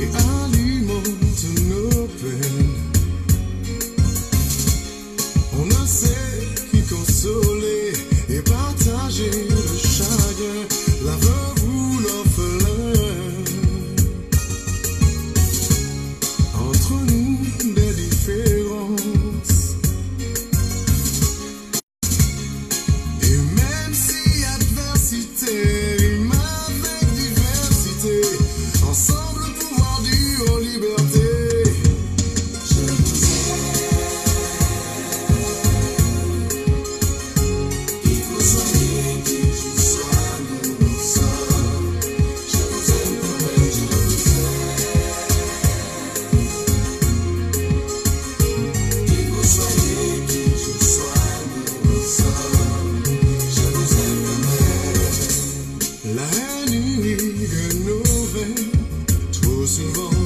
et alimente nos peines. On ne sait qui consoler et partager le chagrin, la veuve ou l'orphelin. Entre nous des différences, et même si adversité rime avec diversité, ensemble pouvoir dire en liberté. La haine irrigue nos veines, trop souvent,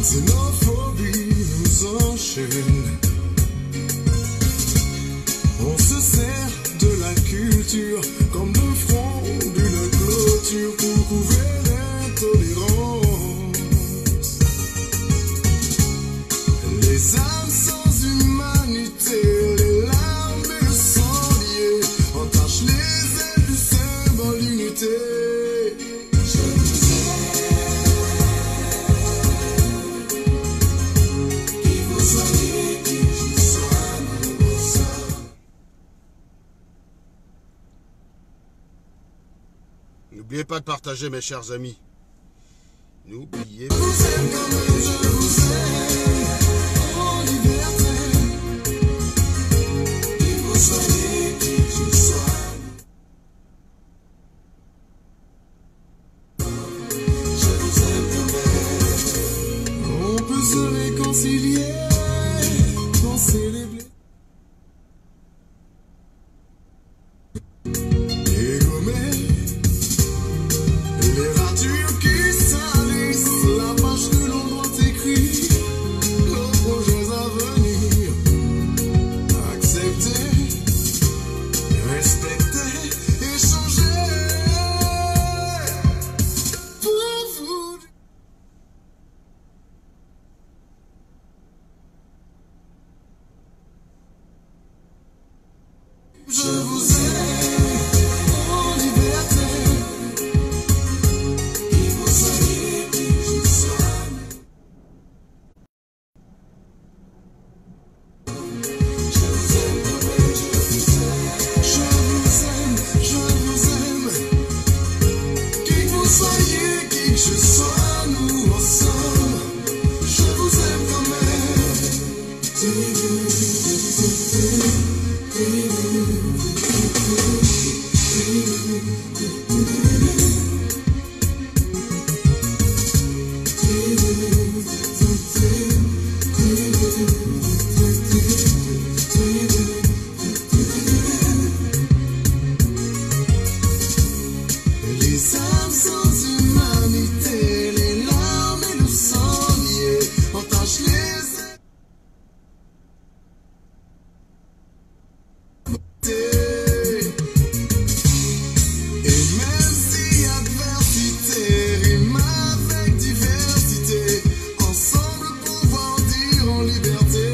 xénophobie nous enchaîne. On se sert de la culture comme le front d'une clôture pour couvrir l'intolérance. Les âmes sans humanité, les larmes et le sang lié entachent les ailes du symbole d'unité. N'oubliez pas de partager, mes chers amis. N'oubliez Je pas. vous aime comme je vous aime, en liberté. Que vous soyez qui je sois, je vous aime comme elle. On peut se réconcilier, penser les blés et gommer les ratures qui salissent la page que l'on doit écrire, nos projets à venir. Accepter, respecter, échanger pour vous. Je vous aime en liberté. Que vous soyez qui je sois, je vous aime comme elle, je vous aime. Je vous aime, je vous aime. Qui que vous soyez, qui que je sois, nous ensemble. Je vous aime comme les âmes sans humanité, les larmes et le sang liés entachent les ailes. Et même si adversité rime avec diversité, ensemble pouvoir dire en liberté.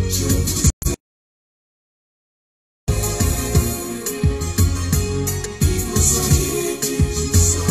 Je vous que vous soyez qui je sois.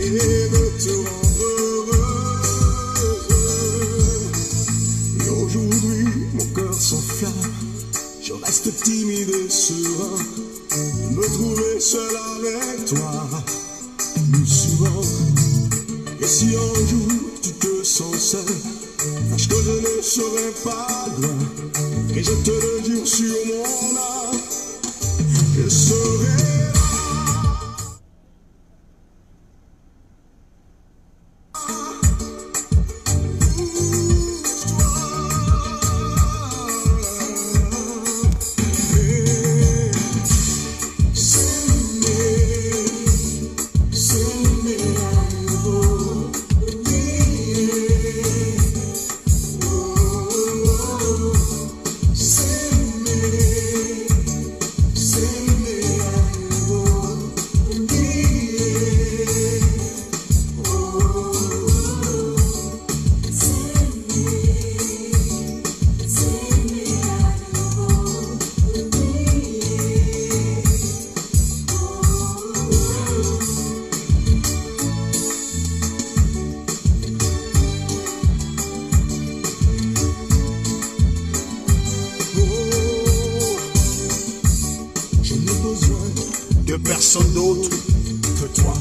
et de te rendre heureux. Et aujourd'hui, mon cœur s'enflamme, je reste timide et serein, de me trouver seul avec toi, plus souvent. Et si un jour tu te sens seul, sache que je ne serai pas loin, et je te le jure sur mon âme, je serai là. Personne d'autre que toi.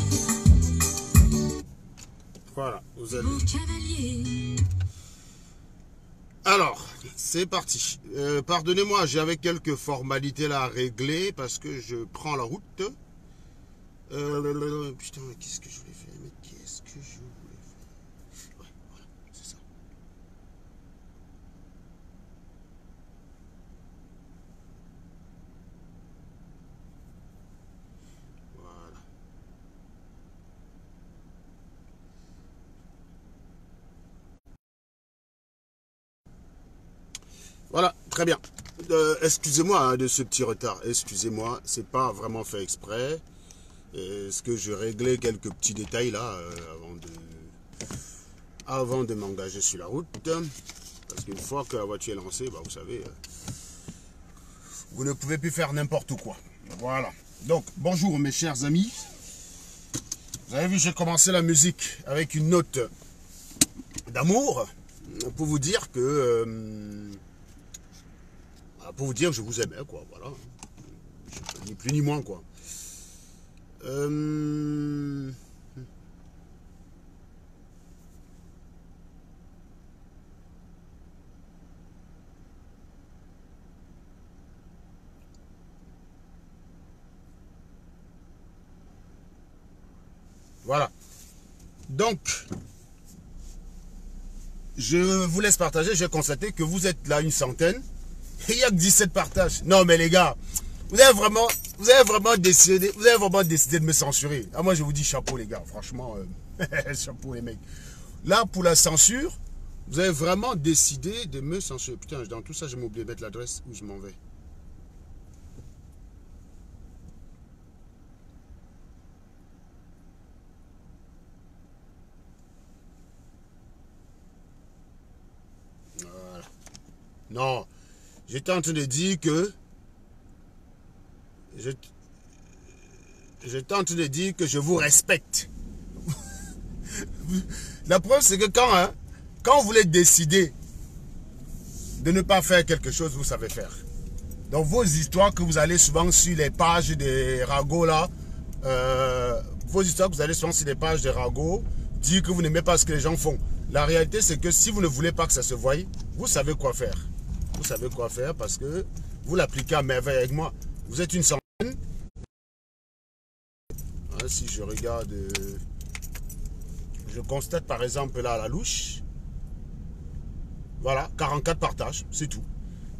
Voilà, vous avez. Alors, c'est parti. Pardonnez-moi, j'avais quelques formalités là à régler parce que je prends la route. Putain, mais qu'est-ce que je voulais faire? Mais qu'est-ce que je voulais faire? Ouais, voilà, c'est ça. Voilà, très bien. Excusez-moi hein, de ce petit retard. Excusez-moi, c'est pas vraiment fait exprès. Est-ce que je réglais quelques petits détails là avant de m'engager sur la route. Parce qu'une fois que la voiture est lancée, bah, vous savez, vous ne pouvez plus faire n'importe quoi. Voilà. Donc, bonjour mes chers amis. Vous avez vu, j'ai commencé la musique avec une note d'amour pour vous dire que... pour vous dire que je vous aimais, quoi, voilà. Ni plus ni moins, quoi. Voilà. Donc, je vous laisse partager. J'ai constaté que vous êtes là une centaine. Il n'y a que 17 partages. Non, mais les gars, vous avez vraiment décidé de me censurer. Ah, moi, je vous dis chapeau, les gars. Franchement, chapeau, les mecs. Là, pour la censure, vous avez vraiment décidé de me censurer. Putain, dans tout ça, j'ai oublié de mettre l'adresse où je m'en vais. Voilà. Non. J'étais en train de dire que... J'étais en train de dire que je vous respecte. La preuve, c'est que quand vous voulez décider de ne pas faire quelque chose, vous savez faire. Donc vos histoires que vous allez souvent sur les pages des ragots là, vos histoires que vous allez souvent sur les pages des ragots, dire que vous n'aimez pas ce que les gens font. La réalité, c'est que si vous ne voulez pas que ça se voie, vous savez quoi faire. Vous savez quoi faire parce que vous l'appliquez à merveille avec moi. Vous êtes une centaine. Hein, si je regarde, je constate par exemple là à la louche. Voilà, 44 partages, c'est tout.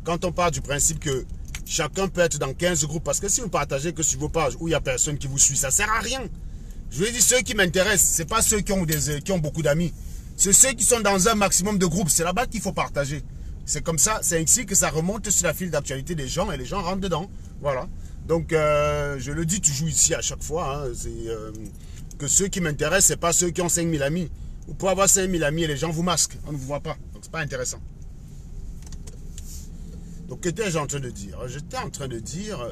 Quand on part du principe que chacun peut être dans 15 groupes, parce que si vous partagez que sur vos pages où il n'y a personne qui vous suit, ça ne sert à rien. Je vous dis, ceux qui m'intéressent, ce n'est pas ceux qui ont beaucoup d'amis. C'est ceux qui sont dans un maximum de groupes. C'est là-bas qu'il faut partager. C'est comme ça, c'est ainsi que ça remonte sur la file d'actualité des gens et les gens rentrent dedans. Voilà. Donc, je le dis toujours ici à chaque fois, hein, que ceux qui m'intéressent, ce n'est pas ceux qui ont 5000 amis. Vous pouvez avoir 5000 amis et les gens vous masquent. On ne vous voit pas. Donc, ce n'est pas intéressant. Donc, qu'étais-je en train de dire? J'étais en train de dire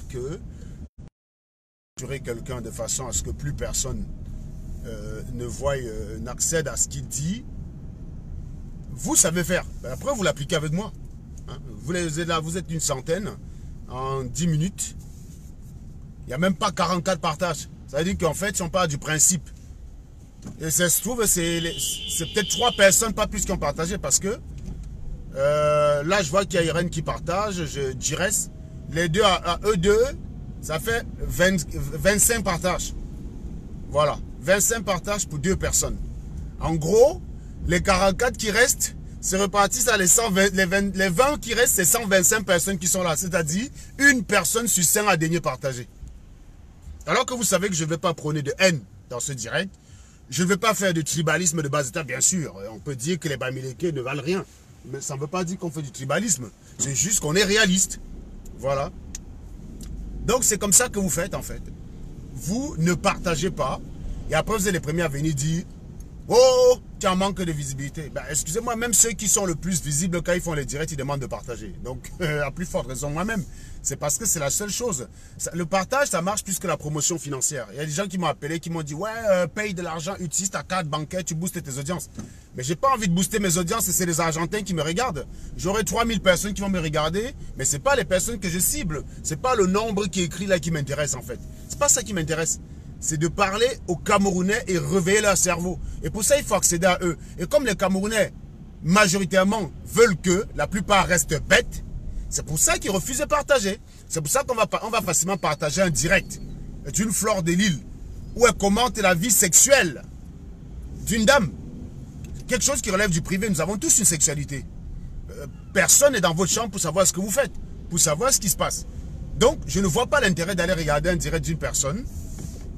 que censurer quelqu'un de façon à ce que plus personne ne voie, n'accède à ce qu'il dit. Vous savez faire. Ben après, vous l'appliquez avec moi. Hein? Vous êtes là, vous êtes une centaine en 10 minutes. Il n'y a même pas 44 partages. Ça veut dire qu'en fait, si on part du principe, et ça se trouve, c'est peut-être 3 personnes, pas plus qui ont partagé, parce que là, je vois qu'il y a Irène qui partage, je dirais, les deux à eux deux, ça fait 25 partages. Voilà, 25 partages pour 2 personnes. En gros, les 44 qui restent, c'est reparti à les 20 qui restent, c'est 125 personnes qui sont là. C'est-à-dire, une personne sur 5 a daigné partager. Alors que vous savez que je ne vais pas prôner de haine dans ce direct. Je ne vais pas faire de tribalisme de bas état, bien sûr. On peut dire que les Bamileke ne valent rien. Mais ça ne veut pas dire qu'on fait du tribalisme. C'est juste qu'on est réaliste. Voilà. Donc c'est comme ça que vous faites en fait. Vous ne partagez pas. Et après vous êtes les premiers à venir dire « Oh, tu en manques de visibilité. » Ben, excusez-moi, même ceux qui sont le plus visibles quand ils font les directs, ils demandent de partager. Donc, à plus forte raison moi-même. C'est parce que c'est la seule chose. Le partage, ça marche plus que la promotion financière. Il y a des gens qui m'ont appelé, qui m'ont dit « Ouais, paye de l'argent, utilise ta carte bancaire, tu boostes tes audiences. » Mais j'ai pas envie de booster mes audiences et c'est les Argentins qui me regardent. J'aurai 3000 personnes qui vont me regarder, mais c'est pas les personnes que je cible. C'est pas le nombre qui est écrit là qui m'intéresse en fait. C'est pas ça qui m'intéresse. C'est de parler aux Camerounais et réveiller leur cerveau. Et pour ça, il faut accéder à eux. Et comme les Camerounais, majoritairement, veulent que la plupart restent bêtes, c'est pour ça qu'ils refusent de partager. C'est pour ça qu'on va facilement partager un direct d'une Flore de Lille où elle commente la vie sexuelle d'une dame. Quelque chose qui relève du privé. Nous avons tous une sexualité. Personne n'est dans votre chambre pour savoir ce que vous faites, pour savoir ce qui se passe. Donc, je ne vois pas l'intérêt d'aller regarder un direct d'une personne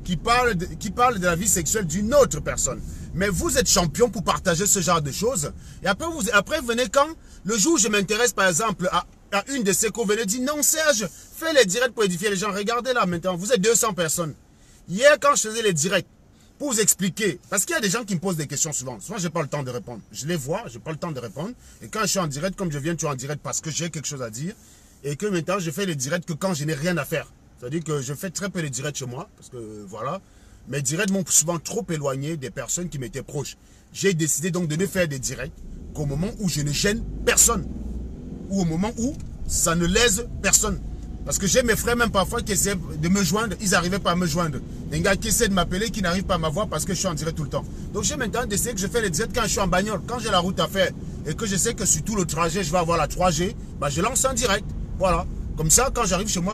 qui parle de la vie sexuelle d'une autre personne. Mais vous êtes champion pour partager ce genre de choses. Et après, vous venez quand le jour où je m'intéresse, par exemple, à une de ces cours, vous venez dire, non Serge, fais les directs pour édifier les gens. Regardez là maintenant, vous êtes 200 personnes. Hier, quand je faisais les directs, pour vous expliquer, parce qu'il y a des gens qui me posent des questions souvent. Souvent, je n'ai pas le temps de répondre. Je les vois, je n'ai pas le temps de répondre. Et quand je suis en direct, comme je viens, tu es en direct parce que j'ai quelque chose à dire. Et que maintenant, je fais les directs que quand je n'ai rien à faire. C'est-à-dire que je fais très peu de directs chez moi, parce que voilà. Mes directs m'ont souvent trop éloigné des personnes qui m'étaient proches. J'ai décidé donc de ne faire des directs qu'au moment où je ne gêne personne. Ou au moment où ça ne lèse personne. Parce que j'ai mes frères même parfois qui essaient de me joindre, ils n'arrivaient pas à me joindre. Des gars qui essaient de m'appeler, qui n'arrivent pas à m'avoir parce que je suis en direct tout le temps. Donc j'ai maintenant décidé que je fais les directs quand je suis en bagnole. Quand j'ai la route à faire et que je sais que sur tout le trajet, je vais avoir la 3G, bah je lance un direct. Voilà. Comme ça, quand j'arrive chez moi,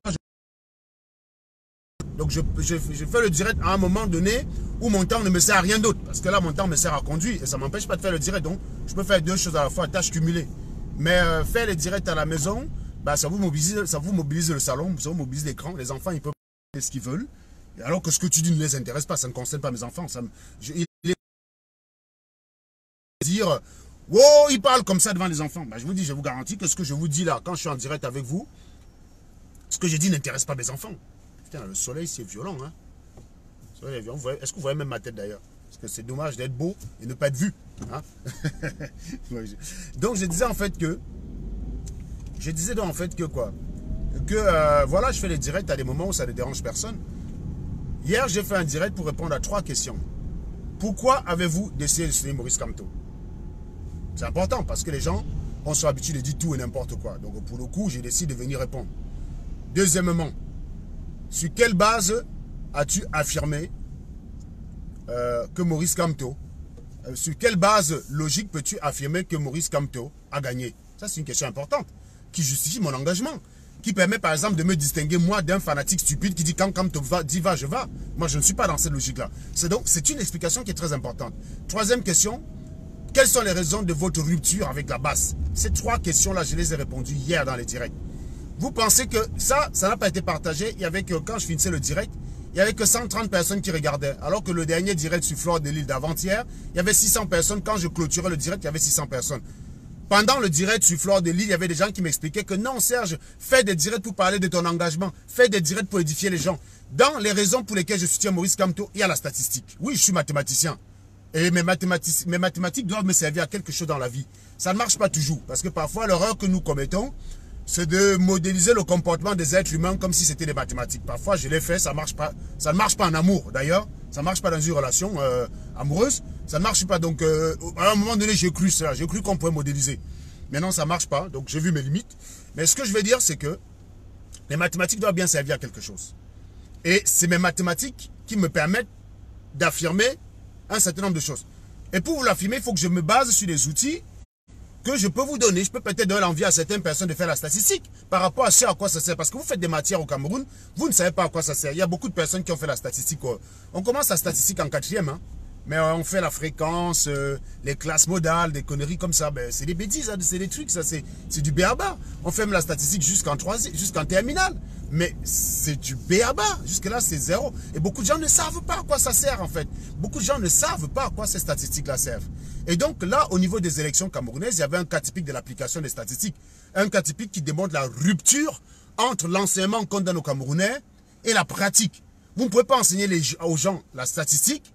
donc je fais le direct à un moment donné où mon temps ne me sert à rien d'autre. Parce que là, mon temps me sert à conduire et ça ne m'empêche pas de faire le direct. Donc, je peux faire 2 choses à la fois, tâches cumulées. Mais faire les directs à la maison, bah, ça vous mobilise le salon, ça vous mobilise l'écran. Les enfants, ils peuvent faire ce qu'ils veulent. Alors que ce que tu dis ne les intéresse pas, ça ne concerne pas mes enfants. Dire, wow, il parle comme ça devant les enfants. Bah, je vous dis, je vous garantis que ce que je vous dis là, quand je suis en direct avec vous, ce que je dis n'intéresse pas mes enfants. Putain, le soleil, c'est violent. Hein? Est-ce que vous voyez même ma tête d'ailleurs? Parce que c'est dommage d'être beau et ne pas être vu. Hein? Donc, je disais en fait que... voilà, je fais les directs à des moments où ça ne dérange personne. Hier, j'ai fait un direct pour répondre à 3 questions. Pourquoi avez-vous décidé de soutenir Maurice Kamto? C'est important parce que les gens ont sur l'habitude de dire tout et n'importe quoi. Donc, pour le coup, j'ai décidé de venir répondre. Deuxièmement, sur quelle base as-tu affirmé que Maurice Kamto, sur quelle base logique peux-tu affirmer que Maurice Kamto a gagné? Ça, c'est une question importante qui justifie mon engagement, qui permet par exemple de me distinguer moi d'un fanatique stupide qui dit quand Kamto dit va, je vais. Moi, je ne suis pas dans cette logique-là. C'est une explication qui est très importante. Troisième question, quelles sont les raisons de votre rupture avec la base? Ces 3 questions-là, je les ai répondues hier dans les directs. Vous pensez que ça n'a pas été partagé? Il y avait que, quand je finissais le direct, il n'y avait que 130 personnes qui regardaient. Alors que le dernier direct sur Flore de Lille d'avant-hier, il y avait 600 personnes. Quand je clôturais le direct, il y avait 600 personnes. Pendant le direct sur Flore de Lille, il y avait des gens qui m'expliquaient que non, Serge, fais des directs pour parler de ton engagement. Fais des directs pour édifier les gens. Dans les raisons pour lesquelles je soutiens Maurice Kamto, il y a la statistique. Oui, je suis mathématicien. Et mes mathématiques doivent me servir à quelque chose dans la vie. Ça ne marche pas toujours. Parce que parfois, l'erreur que nous commettons, c'est de modéliser le comportement des êtres humains comme si c'était des mathématiques. Parfois, je l'ai fait, ça marche pas. Ça ne marche pas en amour, d'ailleurs. Ça ne marche pas dans une relation amoureuse. Ça ne marche pas. Donc, à un moment donné, j'ai cru ça. J'ai cru qu'on pouvait modéliser. Maintenant, ça ne marche pas. Donc, j'ai vu mes limites. Mais ce que je veux dire, c'est que les mathématiques doivent bien servir à quelque chose. Et c'est mes mathématiques qui me permettent d'affirmer un certain nombre de choses. Et pour vous l'affirmer, il faut que je me base sur des outils que je peux vous donner. Je peux peut-être donner l'envie à certaines personnes de faire la statistique par rapport à ce à quoi ça sert. Parce que vous faites des matières au Cameroun, vous ne savez pas à quoi ça sert. Il y a beaucoup de personnes qui ont fait la statistique. On commence la statistique en 4e, hein, mais on fait la fréquence, les classes modales, des conneries comme ça. Ben, c'est des bêtises, hein, c'est des trucs, ça c'est du béaba. On fait même la statistique jusqu'en terminale. Mais c'est du béaba. Jusque-là, c'est zéro. Et beaucoup de gens ne savent pas à quoi ça sert, en fait. Beaucoup de gens ne savent pas à quoi ces statistiques-là servent. Et donc, là, au niveau des élections camerounaises, il y avait un cas typique de l'application des statistiques. Un cas typique qui démontre la rupture entre l'enseignement qu'on donne aux Camerounais et la pratique. Vous ne pouvez pas enseigner aux gens la statistique.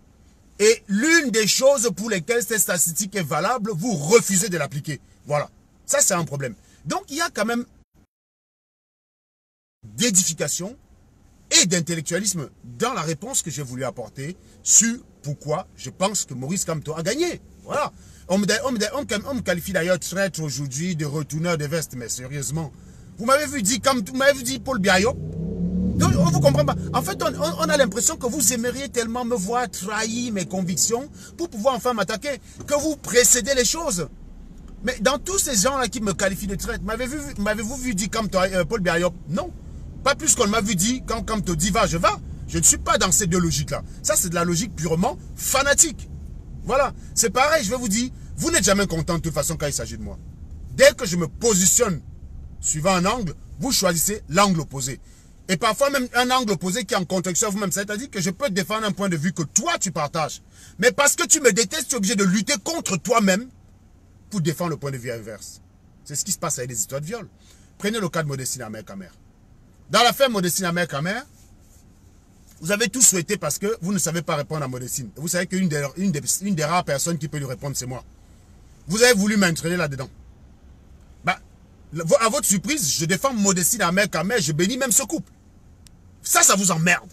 Et l'une des choses pour lesquelles cette statistique est valable, vous refusez de l'appliquer. Voilà. Ça, c'est un problème. Donc, il y a quand même d'édification et d'intellectualisme dans la réponse que j'ai voulu apporter sur pourquoi je pense que Maurice Kamto a gagné. Voilà. On me qualifie d'ailleurs traître aujourd'hui, de retourneur de veste, mais sérieusement. Vous m'avez vu dire Paul Biayo. Donc, on ne vous comprend pas. En fait, on a l'impression que vous aimeriez tellement me voir trahir mes convictions pour pouvoir enfin m'attaquer, que vous précédez les choses. Mais dans tous ces gens-là qui me qualifient de traître, m'avez-vous vu dire Paul Biayo? Non. Pas plus qu'on m'a vu dire quand Kamto dit va, je vais. Je ne suis pas dans ces deux logiques-là. Ça, c'est de la logique purement fanatique. Voilà. C'est pareil, je vais vous dire, vous n'êtes jamais content de toute façon quand il s'agit de moi. Dès que je me positionne suivant un angle, vous choisissez l'angle opposé. Et parfois même un angle opposé qui est en contradiction à vous-même. C'est-à-dire que je peux défendre un point de vue que toi, tu partages. Mais parce que tu me détestes, tu es obligé de lutter contre toi-même pour défendre le point de vue inverse. C'est ce qui se passe avec les histoires de viol. Prenez le cas de Modestine Amer-Kamer. Dans l'affaire Modestine Amer-Kamer, vous avez tout souhaité parce que vous ne savez pas répondre à Modestine. Et vous savez qu'une des rares personnes qui peut lui répondre, c'est moi. Vous avez voulu m'entraîner là-dedans. Bah, à votre surprise, je défends Modestine Amer-Kamer, je bénis même ce couple. Ça vous emmerde.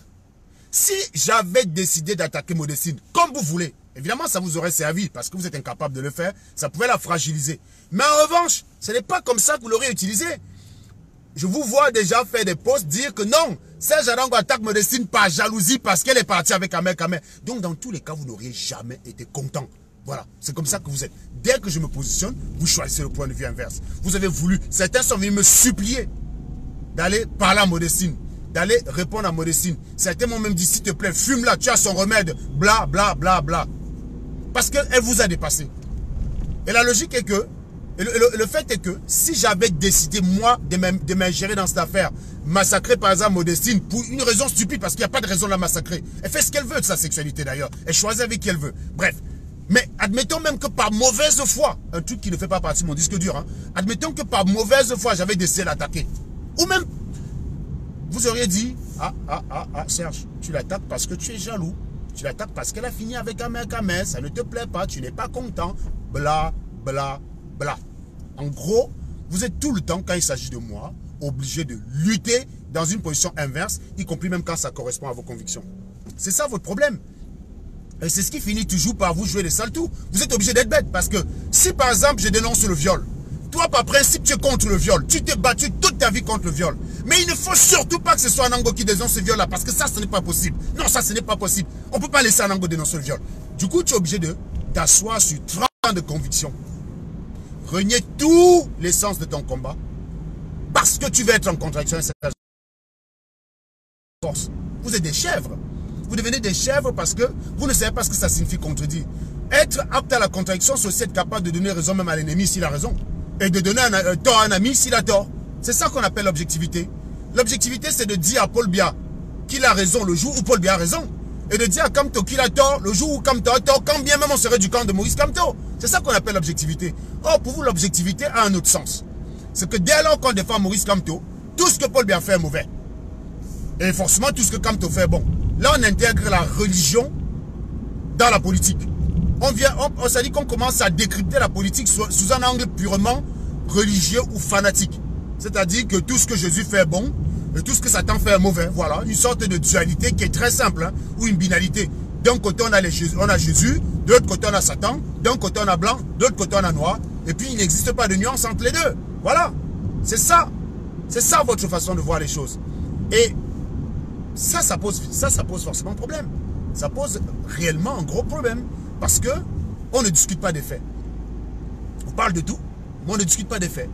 Si j'avais décidé d'attaquer Modestine, comme vous voulez, évidemment, ça vous aurait servi parce que vous êtes incapable de le faire. Ça pouvait la fragiliser. Mais en revanche, ce n'est pas comme ça que vous l'aurez utilisé. Je vous vois déjà faire des posts dire que non, Serge Adango attaque Modestine par jalousie parce qu'elle est partie avec Amer-Kamer. Donc, dans tous les cas, vous n'auriez jamais été content. Voilà, c'est comme ça que vous êtes. Dès que je me positionne, vous choisissez le point de vue inverse. Vous avez voulu, certains sont venus me supplier d'aller parler à Modestine, d'aller répondre à Modestine. Certains m'ont même dit, s'il te plaît, fume-la, tu as son remède, bla, bla, bla, bla. Parce qu'elle vous a dépassé. Et la logique est que, le fait est que, si j'avais décidé, moi, de m'ingérer dans cette affaire, massacrer par exemple Modestine, pour une raison stupide, parce qu'il n'y a pas de raison de la massacrer. Elle fait ce qu'elle veut de sa sexualité d'ailleurs. Elle choisit avec qui elle veut. Bref. Mais admettons même que par mauvaise foi, un truc qui ne fait pas partie de mon disque dur, hein, admettons que par mauvaise foi, j'avais décidé d'attaquer. Ou même, vous auriez dit, Serge, tu l'attaques parce que tu es jaloux. Tu l'attaques parce qu'elle a fini avec Amer-Kamer, ça ne te plaît pas, tu n'es pas content, bla, bla, bla. En gros, vous êtes tout le temps, quand il s'agit de moi, obligé de lutter dans une position inverse, y compris même quand ça correspond à vos convictions. C'est ça votre problème. Et c'est ce qui finit toujours par vous jouer les saltous. Vous êtes obligé d'être bête parce que si par exemple je dénonce le viol, toi par principe tu es contre le viol, tu t'es battu toute ta vie contre le viol. Mais il ne faut surtout pas que ce soit Anango qui dénonce ce viol là parce que ça ce n'est pas possible. Non, ça ce n'est pas possible. On ne peut pas laisser Anango dénoncer le viol. Du coup tu es obligé de t'asseoir sur 30 ans de conviction. Renier tout l'essence de ton combat parce que tu veux être en contradiction avec cette force. Vous êtes des chèvres. Vous devenez des chèvres parce que vous ne savez pas ce que ça signifie contredire. Être apte à la contradiction, c'est aussi être capable de donner raison même à l'ennemi s'il a raison. Et de donner tort à un ami s'il a tort. C'est ça qu'on appelle l'objectivité. L'objectivité, c'est de dire à Paul Biya qu'il a raison le jour où Paul Biya a raison. Et de dire à Kamto qu'il a tort le jour où Kamto a tort, quand bien même on serait du camp de Maurice Kamto. C'est ça qu'on appelle l'objectivité. Or, pour vous, l'objectivité a un autre sens. C'est que dès lors qu'on défend Maurice Kamto, tout ce que Paul Biya fait est mauvais. Et forcément, tout ce que Kamto fait est bon. Là, on intègre la religion dans la politique. On s'est dit qu'on commence à décrypter la politique sous un angle purement religieux ou fanatique. C'est-à-dire que tout ce que Jésus fait est bon et tout ce que Satan fait est mauvais. Voilà, une sorte de dualité qui est très simple, hein, ou une binalité. D'un côté, on a Jésus, de l'autre côté, on a Satan, d'un côté, on a blanc, de l'autre côté, on a noir. Et puis, il n'existe pas de nuance entre les deux. Voilà, c'est ça. C'est ça votre façon de voir les choses. Et ça pose forcément problème. Ça pose réellement un gros problème. Parce que on ne discute pas des faits. On parle de tout, mais on ne discute pas des faits.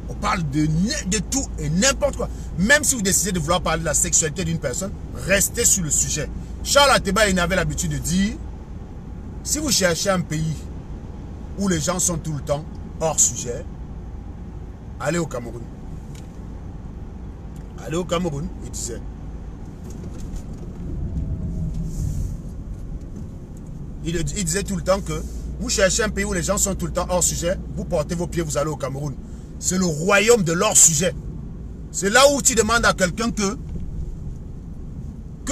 On parle de tout et n'importe quoi. Même si vous décidez de vouloir parler de la sexualité d'une personne, restez sur le sujet. Charles Ateba, il avait l'habitude de dire, si vous cherchez un pays où les gens sont tout le temps hors sujet, allez au Cameroun. Allez au Cameroun, il disait. Il disait tout le temps que vous cherchez un pays où les gens sont tout le temps hors sujet, vous portez vos pieds, vous allez au Cameroun. C'est le royaume de l'hors sujet. C'est là où tu demandes à quelqu'un que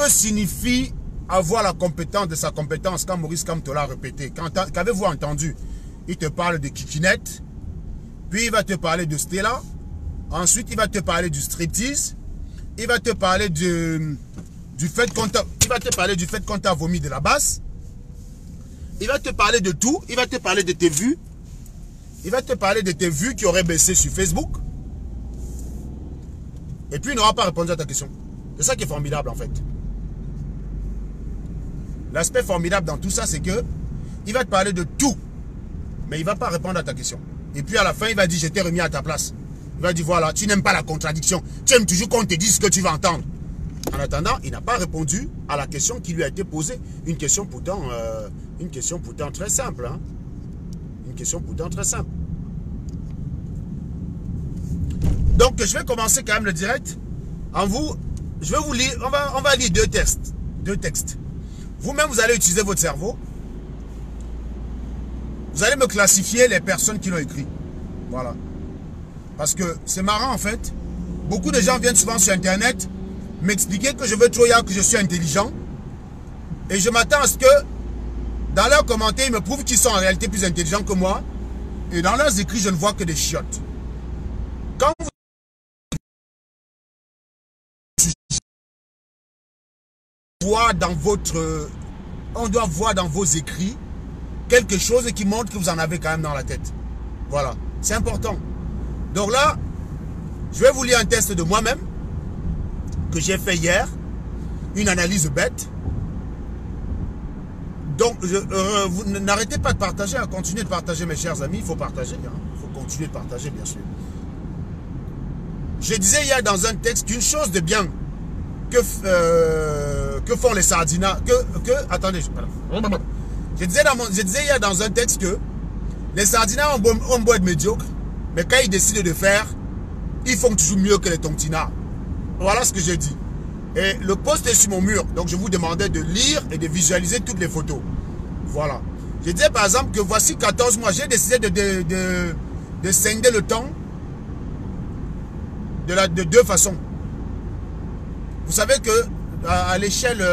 signifie avoir la compétence de sa compétence quand Maurice Kamto l'a répété. Qu'avez-vous entendu? Il te parle de kikinette, puis il va te parler de Stella, ensuite il va te parler du striptease, il va te parler du fait qu'on t'a vomi de la basse, il va te parler de tout, il va te parler de tes vues, il va te parler de tes vues qui auraient baissé sur Facebook, et puis il n'aura pas répondu à ta question. C'est ça qui est formidable en fait. L'aspect formidable dans tout ça, c'est que il va te parler de tout, mais il ne va pas répondre à ta question. Et puis à la fin, il va dire, je t'ai remis à ta place. Il va dire, voilà, tu n'aimes pas la contradiction. Tu aimes toujours qu'on te dise ce que tu vas entendre. En attendant, il n'a pas répondu à la question qui lui a été posée. Une question pourtant très simple. Hein? Une question pourtant très simple. Donc, je vais commencer quand même le direct. Je vais vous lire, on va lire deux textes. Vous-même, vous allez utiliser votre cerveau. Vous allez me classifier les personnes qui l'ont écrit. Voilà. Parce que c'est marrant en fait. Beaucoup de gens viennent souvent sur Internet m'expliquer que je veux trop que je suis intelligent. Et je m'attends à ce que dans leurs commentaires, ils me prouvent qu'ils sont en réalité plus intelligents que moi. Et dans leurs écrits, je ne vois que des chiottes. Quand vous on doit voir dans vos écrits quelque chose qui montre que vous en avez quand même dans la tête. Voilà, c'est important. Donc là, je vais vous lire un test de moi-même que j'ai fait hier, une analyse bête. Donc, vous n'arrêtez pas de partager, hein, continuez de partager mes chers amis, il faut partager, il faut continuer de partager bien sûr. Je disais hier dans un texte qu'une chose de bien que font les sardinats, attendez, je disais hier dans un texte que les sardinats ont beau être médiocres, mais quand ils décident de faire, ils font toujours mieux que les tontinards. Voilà ce que j'ai dit. Et le post est sur mon mur, donc je vous demandais de lire et de visualiser toutes les photos. Voilà. Je disais par exemple que voici 14 mois, j'ai décidé de scinder le temps de deux façons. Vous savez que à l'échelle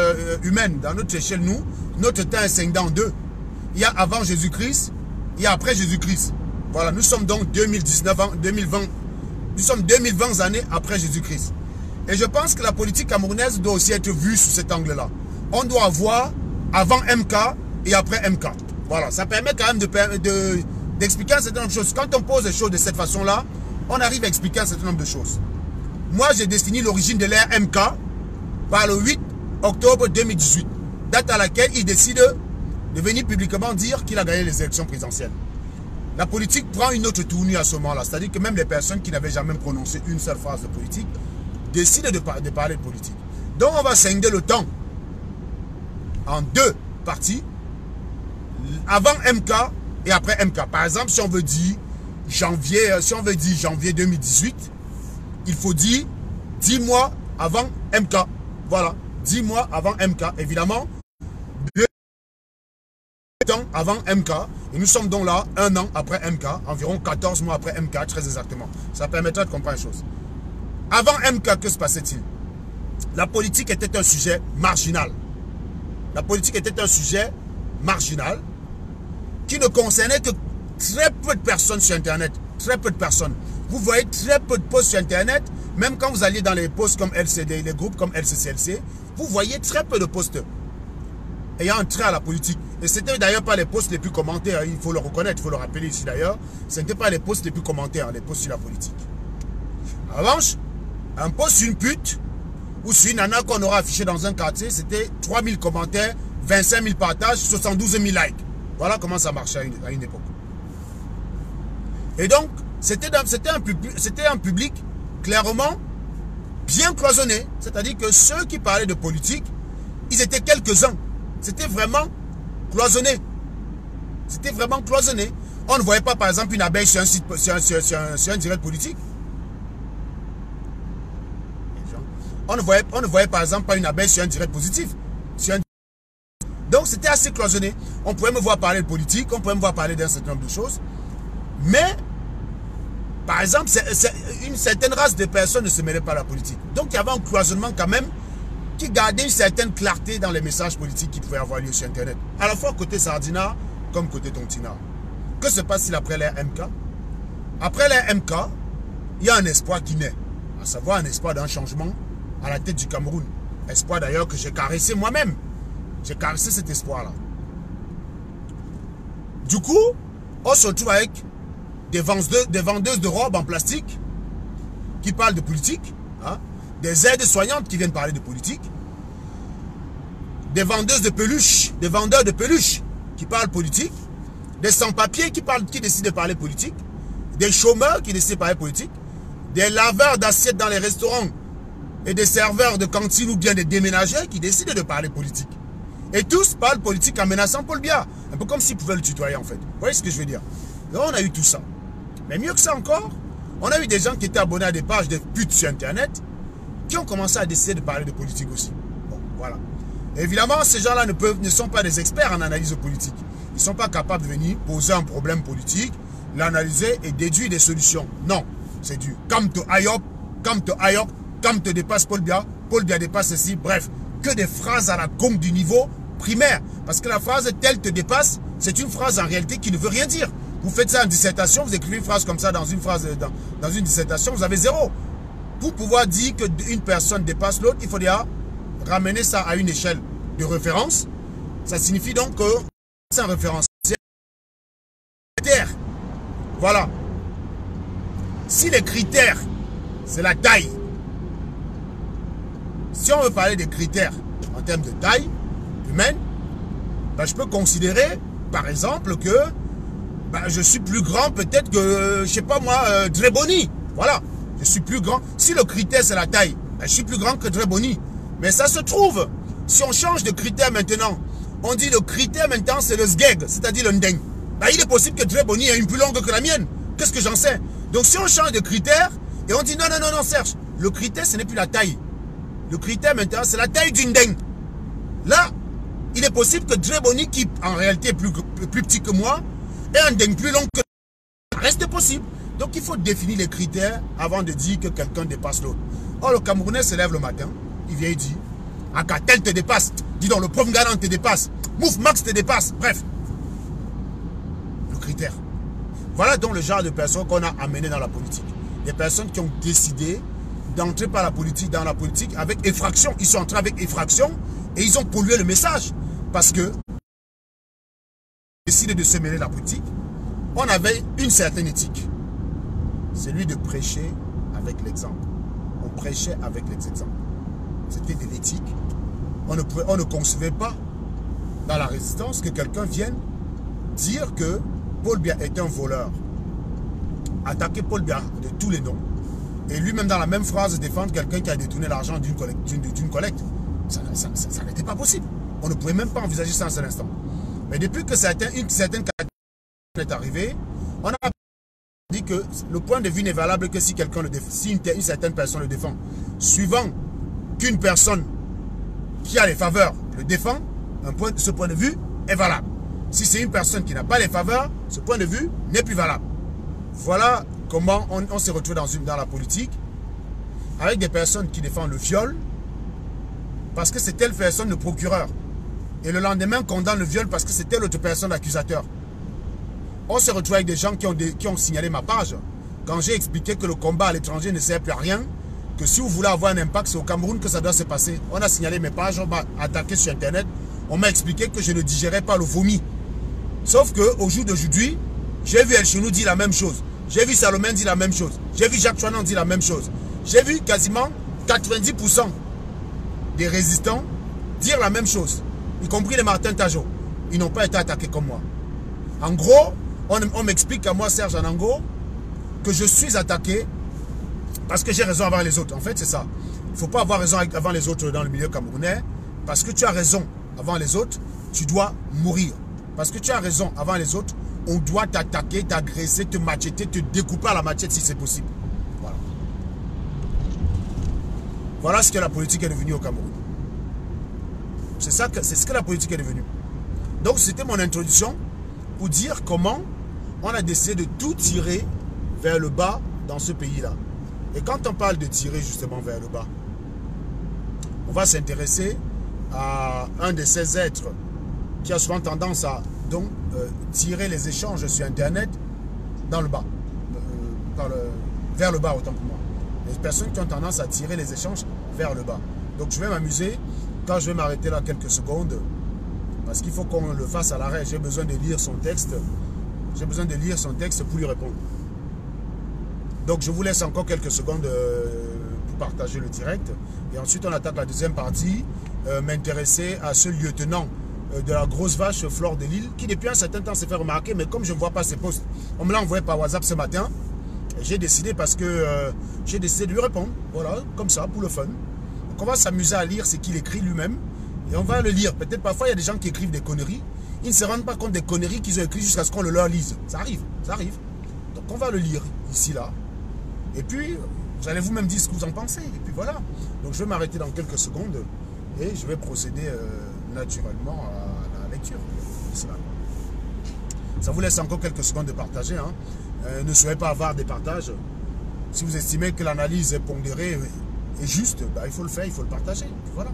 humaine, dans notre échelle, notre temps est scindé en deux. Il y a avant Jésus-Christ, il y a après Jésus-Christ. Voilà, nous sommes donc 2019 ans, 2020. Nous sommes 2020 années après Jésus-Christ. Et je pense que la politique camerounaise doit aussi être vue sous cet angle-là. On doit avoir avant MK et après MK. Voilà, ça permet quand même d'expliquer un certain nombre de choses. Quand on pose les choses de cette façon-là, on arrive à expliquer un certain nombre de choses. Moi, j'ai défini l'origine de l'ère MK par le 8 octobre 2018, date à laquelle il décide de venir publiquement dire qu'il a gagné les élections présidentielles. La politique prend une autre tournure à ce moment-là, c'est-à-dire que même les personnes qui n'avaient jamais prononcé une seule phrase de politique décident de parler de politique. Donc on va scinder le temps en deux parties, avant MK et après MK. Par exemple, si on veut dire janvier 2018, il faut dire 10 mois avant MK. Voilà, 10 mois avant MK. Évidemment, 2 ans avant MK. Et nous sommes donc là, 1 an après MK, environ 14 mois après MK, très exactement. Ça permettra de comprendre les choses. Avant MK, que se passait-il? La politique était un sujet marginal. La politique était un sujet marginal qui ne concernait que très peu de personnes sur Internet. Très peu de personnes. Vous voyez très peu de posts sur Internet. Même quand vous alliez dans les posts comme LCD, les groupes comme LCCLC, vous voyez très peu de posts ayant un trait à la politique. Et ce n'était d'ailleurs pas les posts les plus commentés, hein, il faut le reconnaître, il faut le rappeler ici d'ailleurs. Ce n'était pas les posts les plus commentés, hein, les posts sur la politique. En revanche, un post sur une pute ou sur une nana qu'on aura affiché dans un quartier, c'était 3000 commentaires, 25 000 partages, 72 000 likes. Voilà comment ça marchait à une époque. Et donc, c'était un public clairement bien cloisonné. C'est-à-dire que ceux qui parlaient de politique, ils étaient quelques-uns. C'était vraiment cloisonné. C'était vraiment cloisonné. On ne voyait pas, par exemple, une abeille sur un direct politique. On ne voyait, par exemple, pas une abeille sur un direct positif. Donc, c'était assez cloisonné. On pouvait me voir parler de politique, on pouvait me voir parler d'un certain nombre de choses. Mais, par exemple, une certaine race de personnes ne se mêlaient pas à la politique. Donc, il y avait un cloisonnement quand même qui gardait une certaine clarté dans les messages politiques qui pouvaient avoir lieu sur Internet. À la fois côté Sardina comme côté Tontina. Que se passe-t-il après l'ère MK? Après l'ère MK, il y a un espoir qui naît. À savoir un espoir d'un changement à la tête du Cameroun. Espoir d'ailleurs que j'ai caressé moi-même. J'ai caressé cet espoir-là. Du coup, on se retrouve avec des vendeuses de robes en plastique qui parlent de politique. Hein? Des aides-soignantes qui viennent parler de politique. Des vendeuses de peluches, des vendeurs de peluches qui parlent politique. Des sans-papiers qui décident de parler politique. Des chômeurs qui décident de parler politique. Des laveurs d'assiettes dans les restaurants et des serveurs de cantine ou bien des déménageurs qui décident de parler politique. Et tous parlent politique en menaçant Paul Biya. Un peu comme s'ils pouvaient le tutoyer en fait. Vous voyez ce que je veux dire? Donc on a eu tout ça. Mais mieux que ça encore, on a eu des gens qui étaient abonnés à des pages de putes sur Internet qui ont commencé à décider de parler de politique aussi. Bon, voilà. Évidemment, ces gens-là ne sont pas des experts en analyse politique. Ils ne sont pas capables de venir poser un problème politique, l'analyser et déduire des solutions. Non, c'est du « Kam te ayop, Kam te ayop, Kam te dépasse Paul Biya dépasse ceci ». Bref, que des phrases à la con du niveau primaire. Parce que la phrase « tel te dépasse », c'est une phrase en réalité qui ne veut rien dire. Vous faites ça en dissertation, vous écrivez une phrase comme ça dans une dissertation, vous avez 0. Pour pouvoir dire qu'une personne dépasse l'autre, il faut déjà ramener ça à une échelle de référence. Ça signifie donc que c'est un référentiel. Voilà. Si les critères, c'est la taille. Si on veut parler des critères en termes de taille humaine, ben je peux considérer, par exemple, que ben je suis plus grand peut-être que, je sais pas moi, Dreboni. Voilà. Je suis plus grand. Si le critère c'est la taille, ben je suis plus grand que Dreboni. Mais ça se trouve. Si on change de critère maintenant, on dit le critère maintenant c'est le sgeg, c'est-à-dire le ndeng. Ben il est possible que Dreboni ait une plus longue que la mienne. Qu'est-ce que j'en sais? Donc si on change de critère et on dit non, non, non, non, Serge, le critère ce n'est plus la taille. Le critère maintenant c'est la taille du ndeng. Là, il est possible que Dreboni, qui en réalité est plus petit que moi, ait un ndeng plus long que ça reste possible. Donc il faut définir les critères avant de dire que quelqu'un dépasse l'autre. Or le Camerounais se lève le matin, il vient et dit Akatel te dépasse, dis donc le prof Galant te dépasse, Mouf Max te dépasse, bref. Le critère. Voilà donc le genre de personnes qu'on a amené dans la politique. Des personnes qui ont décidé d'entrer dans la politique avec effraction. Ils sont entrés avec effraction et ils ont pollué le message. Parce que décidé de se mêler à la politique, on avait une certaine éthique. Celui de prêcher avec l'exemple. On prêchait avec l'exemple. C'était de l'éthique. On ne concevait pas dans la résistance que quelqu'un vienne dire que Paul Biya est un voleur. Attaquer Paul Biya de tous les noms. Et lui-même dans la même phrase défendre quelqu'un qui a détourné l'argent d'une collecte. Ça n'était pas possible. On ne pouvait même pas envisager ça en cet instant. Mais depuis que une certaine caractéristique est arrivée, on a dit que le point de vue n'est valable que si quelqu'un le défend, si une certaine personne le défend. Suivant qu'une personne qui a les faveurs le défend, ce point de vue est valable. Si c'est une personne qui n'a pas les faveurs, ce point de vue n'est plus valable. Voilà comment on se retrouve dans la politique avec des personnes qui défendent le viol parce que c'est telle personne le procureur. Et le lendemain condamne le viol parce que c'est telle autre personne l'accusateur. On se retrouve avec des gens qui ont signalé ma page quand j'ai expliqué que le combat à l'étranger ne sert plus à rien, que si vous voulez avoir un impact, c'est au Cameroun que ça doit se passer. On a signalé mes pages, on m'a attaqué sur Internet, on m'a expliqué que je ne digérais pas le vomi. Sauf qu'au jour d'aujourd'hui, j'ai vu El Chenou dire la même chose. J'ai vu Salomon dire la même chose. J'ai vu Jacques Chouanan dire la même chose. J'ai vu quasiment 90% des résistants dire la même chose, y compris les Martin Tajo. Ils n'ont pas été attaqués comme moi. En gros, on m'explique à moi, Serge Anango, que je suis attaqué parce que j'ai raison avant les autres. En fait, c'est ça. Il ne faut pas avoir raison avant les autres dans le milieu camerounais. Parce que tu as raison avant les autres, tu dois mourir. Parce que tu as raison avant les autres, on doit t'attaquer, t'agresser, te macheter, te découper à la machette si c'est possible. Voilà. Voilà ce que la politique est devenue au Cameroun. C'est ce que la politique est devenue. Donc c'était mon introduction pour dire comment on a décidé de tout tirer vers le bas dans ce pays-là. Et quand on parle de tirer justement vers le bas, on va s'intéresser à un de ces êtres qui a souvent tendance à donc, tirer les échanges sur Internet dans le bas, vers le bas autant pour moi. Les personnes qui ont tendance à tirer les échanges vers le bas. Donc je vais m'amuser quand je vais m'arrêter là quelques secondes, parce qu'il faut qu'on le fasse à l'arrêt. J'ai besoin de lire son texte. J'ai besoin de lire son texte pour lui répondre. Donc je vous laisse encore quelques secondes pour partager le direct. Et ensuite on attaque la deuxième partie, m'intéresser à ce lieutenant de la grosse vache Flore de Lille, qui depuis un certain temps s'est fait remarquer, mais comme je ne vois pas ses posts, on me l'a envoyé par WhatsApp ce matin. J'ai décidé parce que j'ai décidé de lui répondre. Voilà, comme ça, pour le fun. Donc on va s'amuser à lire ce qu'il écrit lui-même. Et on va le lire. Peut-être parfois il y a des gens qui écrivent des conneries. Ils ne se rendent pas compte des conneries qu'ils ont écrites jusqu'à ce qu'on le leur lise. Ça arrive, ça arrive. Donc on va le lire ici, là. Et puis, vous allez vous-même dire ce que vous en pensez. Et puis voilà. Donc je vais m'arrêter dans quelques secondes. Et je vais procéder naturellement à la lecture. Ça vous laisse encore quelques secondes de partager. Hein. Ne soyez pas avare des partages. Si vous estimez que l'analyse est pondérée et juste, bah, il faut le faire, il faut le partager. Et puis voilà.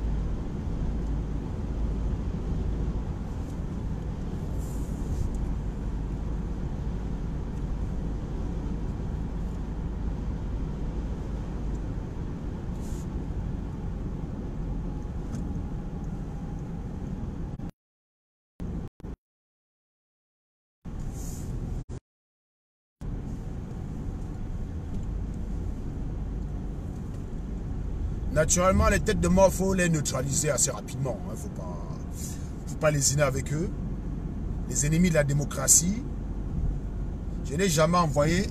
Naturellement, les têtes de mort, il faut les neutraliser assez rapidement. Il ne faut pas lésiner avec eux. Les ennemis de la démocratie. Je n'ai jamais envoyé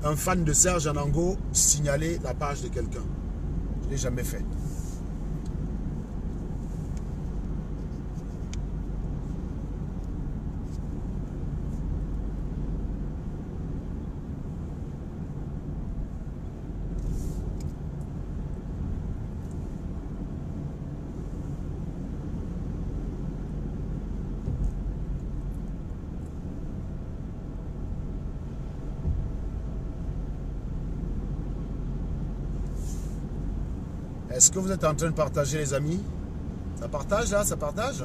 un fan de Serge Anango signaler la page de quelqu'un. Je ne l'ai jamais fait. Est-ce que vous êtes en train de partager, les amis? Ça partage, là? Ça partage?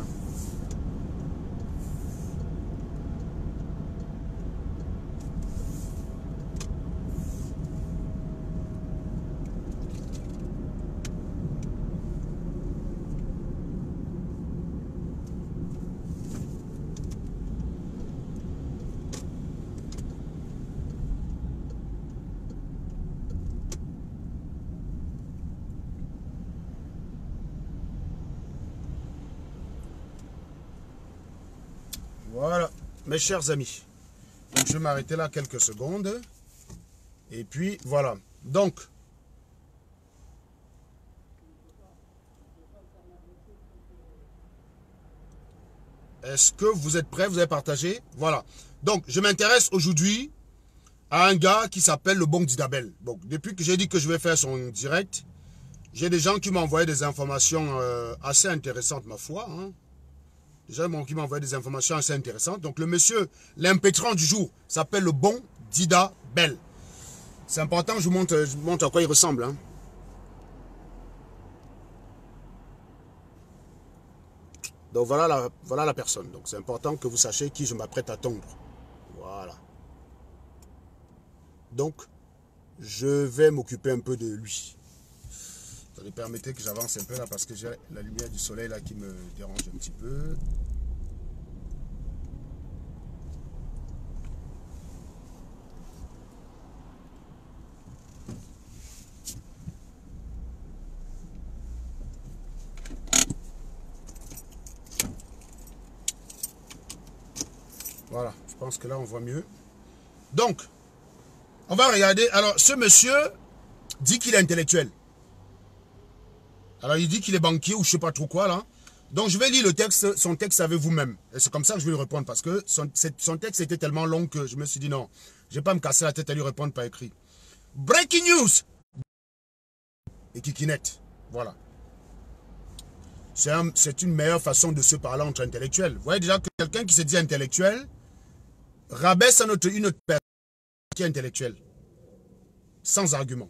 Voilà, mes chers amis. Donc, je vais m'arrêter là quelques secondes. Et puis, voilà. Donc, est-ce que vous êtes prêts? Vous avez partagé? Voilà. Donc, je m'intéresse aujourd'hui à un gars qui s'appelle le bon Didabel. Donc, depuis que j'ai dit que je vais faire son direct, j'ai des gens qui m'ont envoyé des informations assez intéressantes, ma foi. Hein. Déjà, qui m'a envoyé des informations assez intéressantes. Donc, le monsieur, l'impétrant du jour, s'appelle le bon Didabel. C'est important, je vous montre à quoi il ressemble. Hein. Donc, voilà la personne. Donc, c'est important que vous sachiez qui je m'apprête à tondre. Voilà. Donc, je vais m'occuper un peu de lui. Ça me permettait que j'avance un peu là parce que j'ai la lumière du soleil là qui me dérange un petit peu. Voilà, je pense que là on voit mieux. Donc, on va regarder. Alors, ce monsieur dit qu'il est intellectuel. Alors, il dit qu'il est banquier ou je sais pas trop quoi là. Donc, je vais lire le texte, son texte avec vous-même. Et c'est comme ça que je vais lui répondre parce que son texte était tellement long que je me suis dit non, je vais pas me casser la tête à lui répondre par écrit. Breaking news. Et Kikinette. Voilà. C'est une meilleure façon de se parler entre intellectuels. Vous voyez déjà que quelqu'un qui se dit intellectuel rabaisse une autre personne qui est intellectuelle. Sans argument.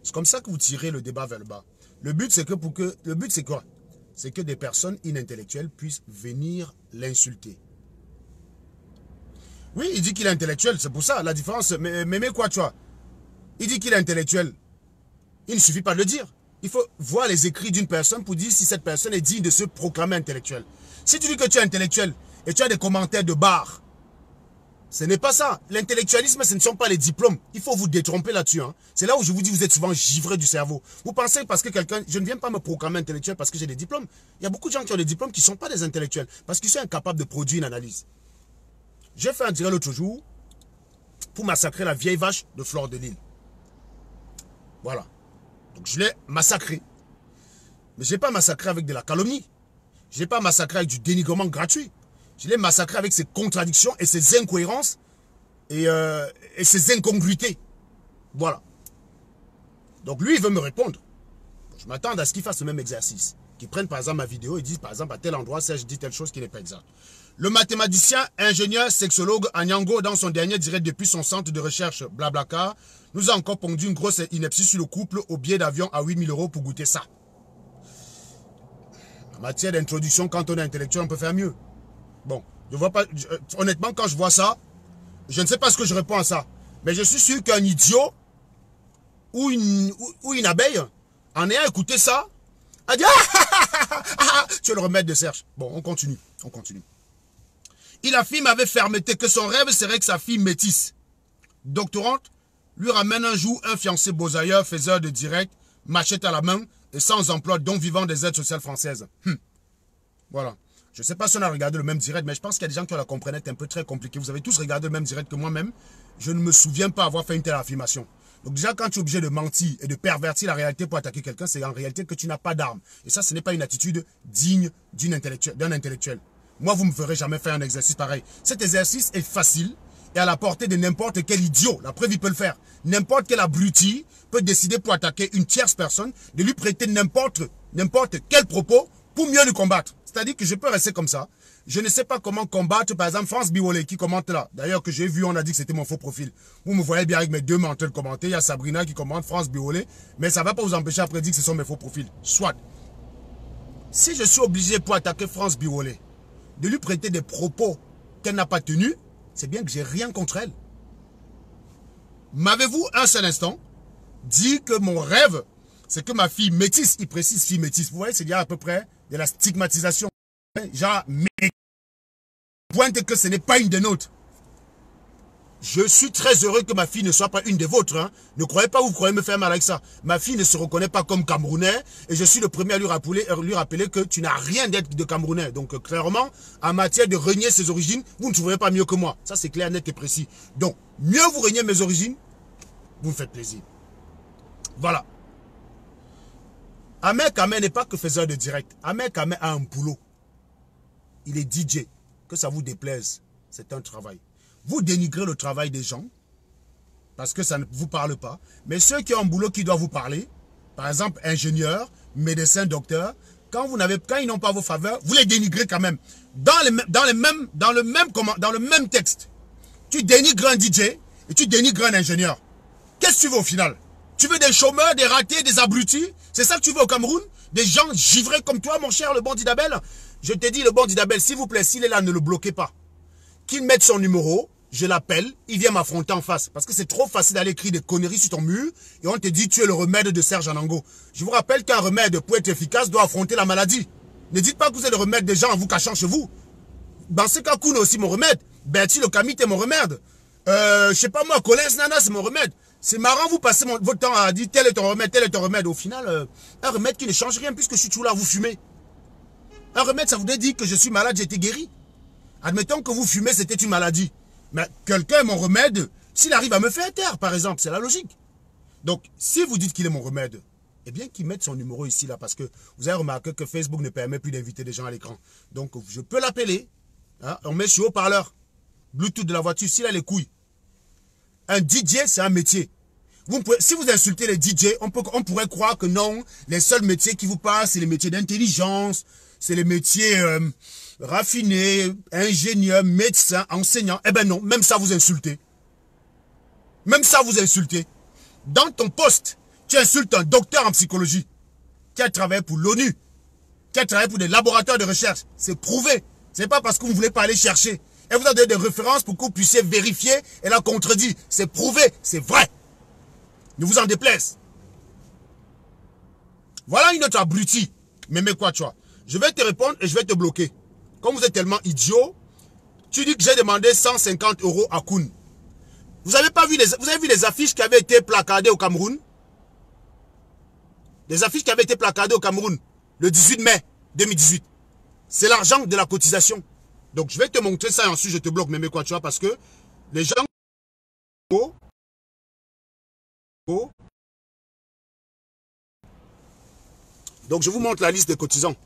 C'est comme ça que vous tirez le débat vers le bas. Le but, c'est c'est quoi? C'est que des personnes inintellectuelles puissent venir l'insulter. Oui, il dit qu'il est intellectuel, c'est pour ça. La différence, mais quoi, tu vois? Il dit qu'il est intellectuel. Il ne suffit pas de le dire. Il faut voir les écrits d'une personne pour dire si cette personne est digne de se proclamer intellectuel. Si tu dis que tu es intellectuel et tu as des commentaires de barre, ce n'est pas ça. L'intellectualisme, ce ne sont pas les diplômes. Il faut vous détromper là-dessus. Hein. C'est là où je vous dis, vous êtes souvent givré du cerveau. Vous pensez parce que quelqu'un... Je ne viens pas me proclamer intellectuel parce que j'ai des diplômes. Il y a beaucoup de gens qui ont des diplômes qui ne sont pas des intellectuels parce qu'ils sont incapables de produire une analyse. J'ai fait un direct l'autre jour pour massacrer la vieille vache de Fleur de Lille. Voilà. Donc je l'ai massacré. Mais je ne l'ai pas massacré avec de la calomnie. Je ne l'ai pas massacré avec du dénigrement gratuit. Je l'ai massacré avec ses contradictions et ses incohérences et ses incongruités. Voilà. Donc lui, il veut me répondre. Je m'attends à ce qu'il fasse le même exercice. Qu'il prenne par exemple ma vidéo et dise par exemple à tel endroit, je dis telle chose qui n'est pas exacte. Le mathématicien, ingénieur, sexologue Anyango, dans son dernier direct depuis son centre de recherche Blablacar, nous a encore pondu une grosse ineptie sur le couple au billet d'avion à 8 000 € pour goûter ça. En matière d'introduction, quand on est intellectuel, on peut faire mieux. Bon, je vois pas. Honnêtement, quand je vois ça, je ne sais pas ce que je réponds à ça. Mais je suis sûr qu'un idiot ou une abeille, en ayant écouté ça, a dit tu es le remède de Serge. Bon, on continue. On continue. Il affirme avec fermeté que son rêve serait que sa fille métisse, doctorante, lui ramène un jour un fiancé beaux-ailleurs, faiseur de direct, machette à la main et sans emploi, dont vivant des aides sociales françaises. Voilà. Je ne sais pas si on a regardé le même direct, mais je pense qu'il y a des gens qui ont la comprenette un peu très compliquée. Vous avez tous regardé le même direct que moi-même. Je ne me souviens pas avoir fait une telle affirmation. Donc déjà, quand tu es obligé de mentir et de pervertir la réalité pour attaquer quelqu'un, c'est en réalité que tu n'as pas d'arme. Et ça, ce n'est pas une attitude digne d'un intellectuel. Moi, vous ne me ferez jamais faire un exercice pareil. Cet exercice est facile et à la portée de n'importe quel idiot. La preuve, il peut le faire. N'importe quel abruti peut décider pour attaquer une tierce personne, de lui prêter n'importe quel propos pour mieux le combattre. C'est-à-dire que je peux rester comme ça. Je ne sais pas comment combattre, par exemple, France Biolay qui commente là. D'ailleurs, que j'ai vu, on a dit que c'était mon faux profil. Vous me voyez bien avec mes deux menteurs commenter. Il y a Sabrina qui commente France Biolay. Mais ça ne va pas vous empêcher après de dire que ce sont mes faux profils. Soit. Si je suis obligé pour attaquer France Biolay, de lui prêter des propos qu'elle n'a pas tenus, c'est bien que j'ai rien contre elle. M'avez-vous un seul instant dit que mon rêve, c'est que ma fille métisse, il précise fille métisse. Vous voyez, c'est à peu près de la stigmatisation. Genre, mais pointe que ce n'est pas une des nôtres. Je suis très heureux que ma fille ne soit pas une des vôtres. Hein. Ne croyez pas, vous croyez me faire mal avec ça. Ma fille ne se reconnaît pas comme Camerounais et je suis le premier à lui rappeler que tu n'as rien d'être de Camerounais. Donc clairement, en matière de renier ses origines, vous ne trouverez pas mieux que moi. Ça c'est clair, net et précis. Donc, mieux vous reniez mes origines, vous me faites plaisir. Voilà. Ahmed Kamé n'est pas que faiseur de direct. Ahmed Kamé a un boulot. Il est DJ. Que ça vous déplaise, c'est un travail. Vous dénigrez le travail des gens parce que ça ne vous parle pas. Mais ceux qui ont un boulot qui doit vous parler, par exemple ingénieurs, médecins, docteurs, quand ils n'ont pas vos faveurs, vous les dénigrez quand même. Dans le même texte, tu dénigres un DJ et tu dénigres un ingénieur. Qu'est-ce que tu veux au final? Tu veux des chômeurs, des ratés, des abrutis? C'est ça que tu veux au Cameroun? Des gens givrés comme toi, mon cher, le bon Didabel? Je te dis, le bon Didabel, s'il vous plaît, s'il est là, ne le bloquez pas. Qu'il mette son numéro je l'appelle, il vient m'affronter en face. Parce que c'est trop facile d'aller écrire des conneries sur ton mur et on te dit tu es le remède de Serge Anango. Je vous rappelle qu'un remède, pour être efficace, doit affronter la maladie. Ne dites pas que vous êtes le remède des gens en vous cachant chez vous. Dans ce cas, Koun est aussi mon remède. Bertie le Camit est mon remède. Je sais pas moi, Colin Nana, c'est mon remède. C'est marrant, vous passez votre temps à dire tel est ton remède, tel est ton remède. Au final, un remède qui ne change rien puisque je suis toujours là, vous fumez. Un remède, ça voudrait dire que je suis malade, j'ai été guéri. Admettons que vous fumez, c'était une maladie. Mais quelqu'un est mon remède, s'il arrive à me faire taire, par exemple, c'est la logique. Donc, si vous dites qu'il est mon remède, eh bien qu'il mette son numéro ici, là, parce que vous avez remarqué que Facebook ne permet plus d'inviter des gens à l'écran. Donc, je peux l'appeler. Hein, on met sur haut-parleur. Bluetooth de la voiture, s'il a les couilles. Un DJ, c'est un métier. Si vous insultez les DJ, on pourrait croire que non, les seuls métiers qui vous parlent, c'est les métiers d'intelligence, c'est les métiers raffinés, ingénieurs, médecins, enseignants. Eh ben non, même ça vous insultez. Même ça vous insultez. Dans ton poste, tu insultes un docteur en psychologie qui a travaillé pour l'ONU, qui a travaillé pour des laboratoires de recherche. C'est prouvé. C'est pas parce que vous ne voulez pas aller chercher. Et vous avez des références pour que vous puissiez vérifier et la contredire. C'est prouvé, c'est vrai. Ne vous en déplaise. Voilà une autre abruti. Mais quoi, tu vois? Je vais te répondre et je vais te bloquer. Comme vous êtes tellement idiot, tu dis que j'ai demandé 150 € à Koun. Vous avez vu les affiches qui avaient été placardées au Cameroun? Les affiches qui avaient été placardées au Cameroun le 18 mai 2018. C'est l'argent de la cotisation. Donc je vais te montrer ça et ensuite je te bloque, mais quoi, tu vois, parce que les gens... Donc je vous montre la liste des cotisants.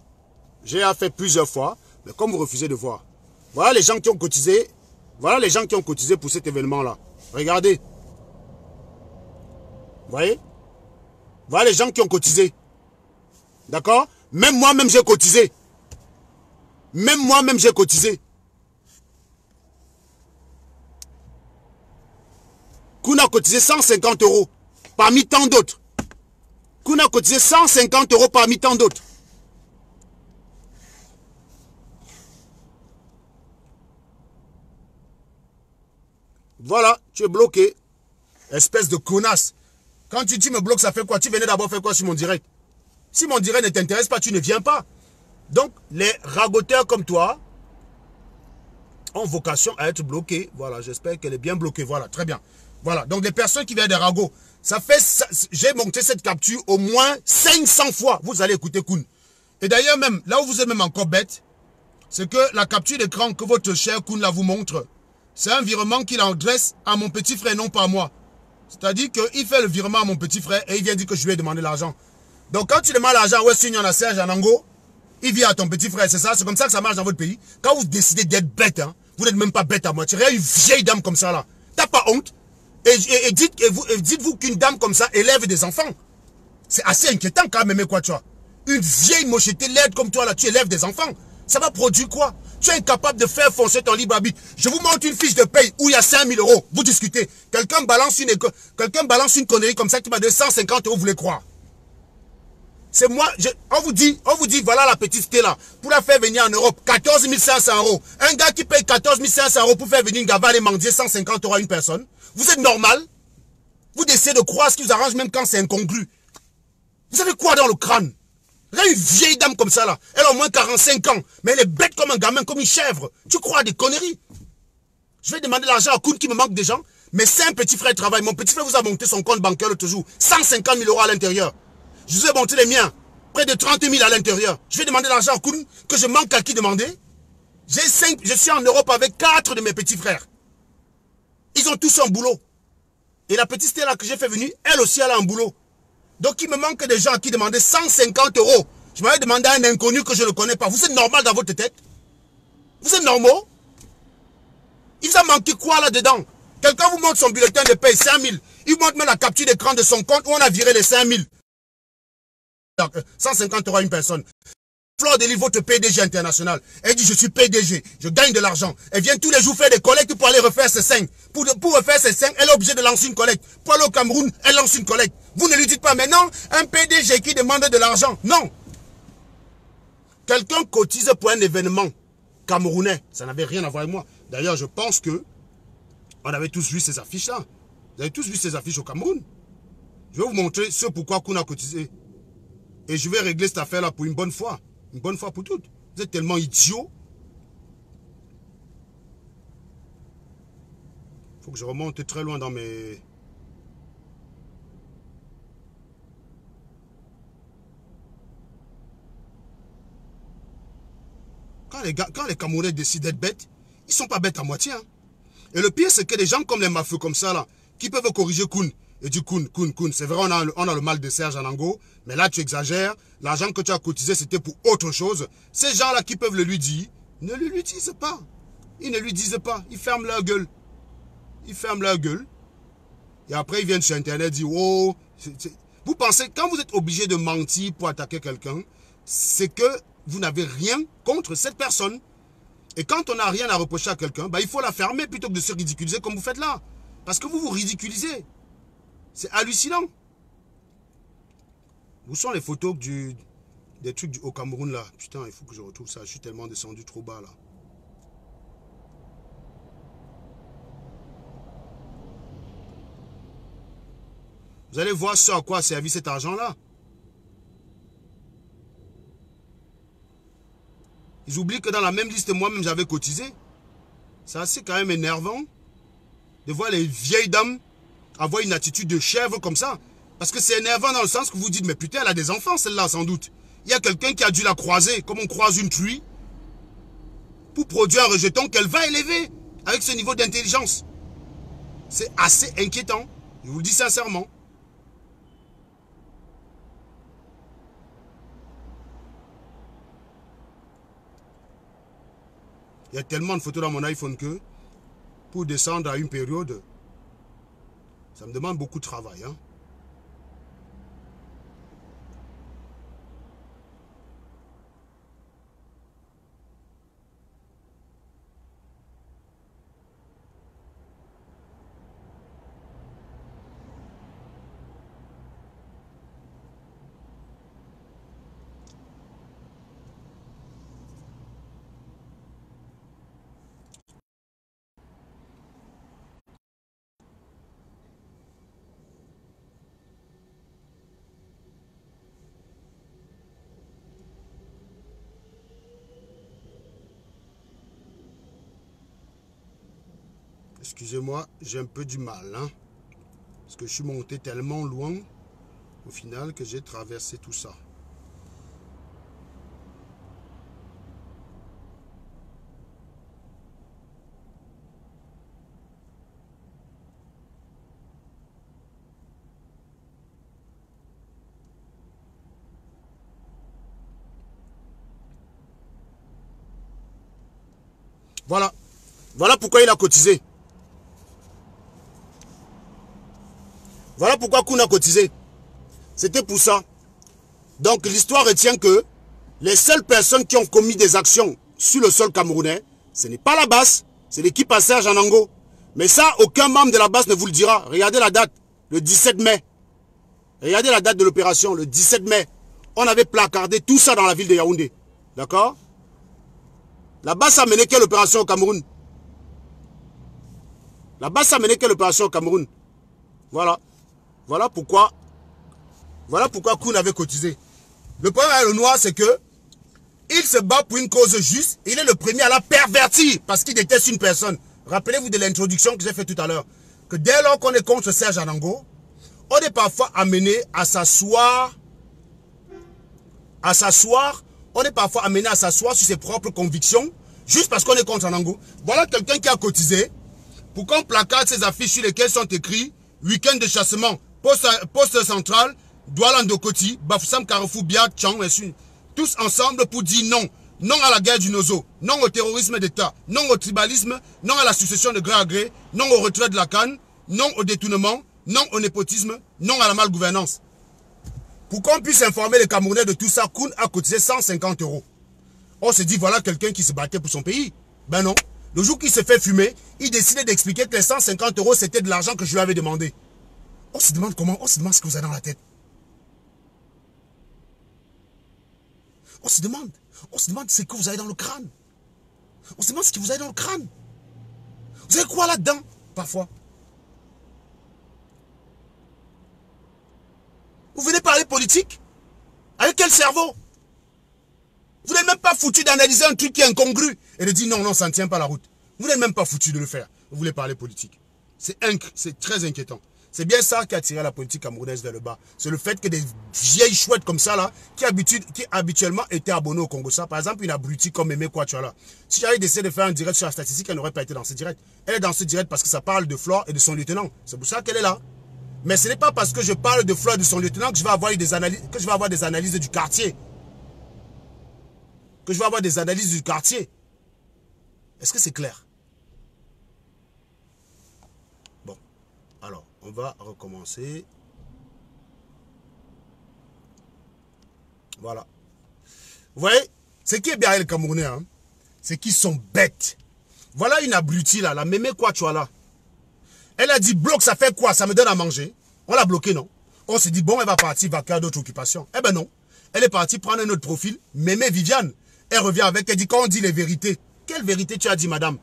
J'ai fait plusieurs fois, mais comme vous refusez de voir. Voilà les gens qui ont cotisé. Voilà les gens qui ont cotisé pour cet événement-là. Regardez. Vous voyez? Voilà les gens qui ont cotisé. D'accord? Même moi-même j'ai cotisé. Même moi-même j'ai cotisé. Koun a cotisé 150 € parmi tant d'autres. Koun a cotisé 150 € parmi tant d'autres. Voilà, tu es bloqué. Espèce de connasse. Quand tu me bloques, ça fait quoi? Tu venais d'abord faire quoi sur mon direct? Si mon direct ne t'intéresse pas, tu ne viens pas. Donc, les ragoteurs comme toi ont vocation à être bloqués. Voilà, j'espère qu'elle est bien bloquée. Voilà, très bien. Voilà, donc les personnes qui viennent des ragots, ça fait... J'ai monté cette capture au moins 500 fois. Vous allez écouter Koun. Et d'ailleurs, même, là où vous êtes même encore bête, c'est que la capture d'écran que votre cher Koun là vous montre, c'est un virement qu'il adresse à mon petit frère, non pas à moi. C'est-à-dire qu'il fait le virement à mon petit frère et il vient dire que je lui ai demandé l'argent. Donc quand tu demandes l'argent à West Union, à Serge Anango, il vient à ton petit frère, c'est ça? C'est comme ça que ça marche dans votre pays. Quand vous décidez d'être bête, hein, vous n'êtes même pas bête à moitié. Regarde une vieille dame comme ça là. T'as pas honte? Et dites-vous qu'une dame comme ça élève des enfants. C'est assez inquiétant quand même, mais quoi, tu vois? Une vieille mochetée laide comme toi là, tu élèves des enfants. Ça va produire quoi? Tu es incapable de faire foncer ton libre arbitre. Je vous montre une fiche de paye où il y a 5000 €. Vous discutez. Quelqu'un balance une connerie comme ça qui m'a donné 150 €, vous voulez croire? C'est moi, on vous dit, voilà la petite Stella, pour la faire venir en Europe, 14 500 €. Un gars qui paye 14 500 € pour faire venir une gars va aller mendier 150 € à une personne. Vous êtes normal? Vous décidez de croire ce qui vous arrange même quand c'est incongru. Vous avez quoi dans le crâne? Là, une vieille dame comme ça là, elle a au moins 45 ans, mais elle est bête comme un gamin, comme une chèvre. Tu crois à des conneries? Je vais demander l'argent à Koun qui me manque des gens, mais c'est un petit frère travaille. Mon petit frère vous a monté son compte bancaire l'autre jour, 150 000 € à l'intérieur. Je vous ai monté les miens, près de 30 000 à l'intérieur. Je vais demander l'argent à Koun que je manque à qui demander. Je suis en Europe avec 4 de mes petits frères. Ils ont tous un boulot. Et la petite Stella que j'ai fait venir, elle aussi elle a un boulot. Donc il me manque des gens à qui demander 150 €. Je m'avais demandé à un inconnu que je ne connais pas. Vous êtes normal dans votre tête? Vous êtes normaux? Il vous a manqué quoi là-dedans? Quelqu'un vous montre son bulletin de paye, 5 000. Il montre même la capture d'écran de son compte où on a viré les 5 000. 150 € à une personne. Flore délivre votre PDG international. Elle dit je suis PDG, je gagne de l'argent. Elle vient tous les jours faire des collectes pour aller refaire ses 5. Pour refaire ses 5, elle est obligée de lancer une collecte. Pour aller au Cameroun, elle lance une collecte. Vous ne lui dites pas maintenant un PDG qui demande de l'argent. Non. Quelqu'un cotise pour un événement camerounais. Ça n'avait rien à voir avec moi. D'ailleurs, je pense que On avait tous vu ces affiches-là. Vous avez tous vu ces affiches au Cameroun. Je vais vous montrer ce pourquoi Koun a cotisé. Et je vais régler cette affaire-là pour une bonne fois. Une bonne fois pour toutes. Vous êtes tellement idiots. Il faut que je remonte très loin dans mes... Quand les Camerounais décident d'être bêtes, ils ne sont pas bêtes à moitié. Hein. Et le pire, c'est que des gens comme les mafieux comme ça, là, qui peuvent corriger Koun. Et du Koun. C'est vrai, on a le mal de Serge Anango, mais là, tu exagères. L'argent que tu as cotisé, c'était pour autre chose. Ces gens-là qui peuvent le lui dire, ne le lui disent pas. Ils ne lui disent pas. Ils ferment leur gueule. Ils ferment leur gueule. Et après, ils viennent sur Internet dire, oh... Vous pensez, quand vous êtes obligé de mentir pour attaquer quelqu'un, c'est que vous n'avez rien contre cette personne. Et quand on n'a rien à reprocher à quelqu'un, bah, il faut la fermer plutôt que de se ridiculiser comme vous faites là. Parce que vous vous ridiculisez. C'est hallucinant. Où sont les photos des trucs au Cameroun là? Putain, il faut que je retrouve ça. Je suis tellement descendu trop bas là. Vous allez voir ce à quoi a servi cet argent-là. Ils oublient que dans la même liste, moi-même, j'avais cotisé. C'est assez quand même énervant de voir les vieilles dames avoir une attitude de chèvre comme ça. Parce que c'est énervant dans le sens que vous dites, mais putain, elle a des enfants, celle-là, sans doute. Il y a quelqu'un qui a dû la croiser, comme on croise une truie, pour produire un rejeton qu'elle va élever avec ce niveau d'intelligence. C'est assez inquiétant. Je vous le dis sincèrement. Il y a tellement de photos dans mon iPhone que pour descendre à une période, ça me demande beaucoup de travail. Hein. Excusez-moi, j'ai un peu du mal. Hein, parce que je suis monté tellement loin, au final, que j'ai traversé tout ça. Voilà. Voilà pourquoi il a cotisé. Voilà pourquoi Koun a cotisé. C'était pour ça. Donc l'histoire retient que les seules personnes qui ont commis des actions sur le sol camerounais, ce n'est pas la base, c'est l'équipe à Serge Anango. Mais ça, aucun membre de la base ne vous le dira. Regardez la date, le 17 mai. Regardez la date de l'opération, le 17 mai. On avait placardé tout ça dans la ville de Yaoundé. D'accord? La base a mené quelle opération au Cameroun? La base a mené quelle opération au Cameroun? Voilà. Voilà pourquoi Koun avait cotisé. Le problème avec le noir, c'est que il se bat pour une cause juste. Il est le premier à la pervertir parce qu'il déteste une personne. Rappelez-vous de l'introduction que j'ai faite tout à l'heure. Que dès lors qu'on est contre Serge Anango, on est parfois amené à s'asseoir. On est parfois amené à s'asseoir sur ses propres convictions juste parce qu'on est contre Anango. Voilà quelqu'un qui a cotisé pour qu'on placarde ces affiches sur lesquelles sont écrits week-end de chassement, poste central, Douala Ndokoti, Bafoussam Carrefour, Biak, Tchang, tous ensemble pour dire non. Non à la guerre du Nozo, non au terrorisme d'État, non au tribalisme, non à la succession de gré à gré, non au retrait de la canne, non au détournement, non au népotisme, non à la malgouvernance. Pour qu'on puisse informer les Camerounais de tout ça, Koun a cotisé 150 €. On se dit, voilà quelqu'un qui se battait pour son pays. Ben non. Le jour qu'il s'est fait fumer, il décidait d'expliquer que les 150 €, c'était de l'argent que je lui avais demandé. On se demande comment, on se demande ce que vous avez dans la tête. On se demande ce que vous avez dans le crâne. On se demande ce que vous avez dans le crâne. Vous avez quoi là-dedans? Parfois. Vous venez parler politique? Avec quel cerveau? Vous n'êtes même pas foutu d'analyser un truc qui est incongru et de dire non, non, ça ne tient pas la route. Vous n'êtes même pas foutu de le faire. Vous voulez parler politique. C'est très inquiétant. C'est bien ça qui a tiré la politique camerounaise vers le bas. C'est le fait que des vieilles chouettes comme ça, là, qui habituellement étaient abonnés au Congo, ça, par exemple, une abrutie comme Aimé Kouachouala. Si j'avais décidé de faire un direct sur la statistique, elle n'aurait pas été dans ce direct. Elle est dans ce direct parce que ça parle de Flore et de son lieutenant. C'est pour ça qu'elle est là. Mais ce n'est pas parce que je parle de Flore et de son lieutenant que je vais avoir des analyses, du quartier. Que je vais avoir des analyses du quartier. Est-ce que c'est clair? Bon. Alors, on va recommencer. Voilà. Vous voyez, ce qui est bien les Camerounais, hein, c'est qu'ils sont bêtes. Voilà une abrutie là, la Mémé Kouachouala. Elle a dit, bloc, ça fait quoi? Ça me donne à manger. On l'a bloqué, non? On s'est dit, bon, elle va partir vaquer à d'autres occupations. Eh ben non. Elle est partie prendre un autre profil, Mémé Viviane. Elle revient avec, elle dit, quand on dit les vérités. Quelle vérité tu as dit, madame?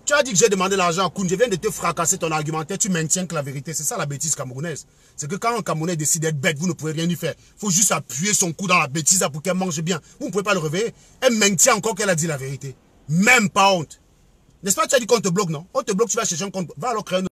Tu as dit que j'ai demandé l'argent à Koun. Je viens de te fracasser ton argumentaire. Tu maintiens que la vérité. C'est ça la bêtise camerounaise. C'est que quand un Camerounais décide d'être bête, vous ne pouvez rien lui faire. Il faut juste appuyer son cou dans la bêtise pour qu'elle mange bien. Vous ne pouvez pas le réveiller. Elle maintient encore qu'elle a dit la vérité. Même pas honte. N'est-ce pas, tu as dit qu'on te bloque, non? On te bloque, tu vas chercher un compte. Va alors créer un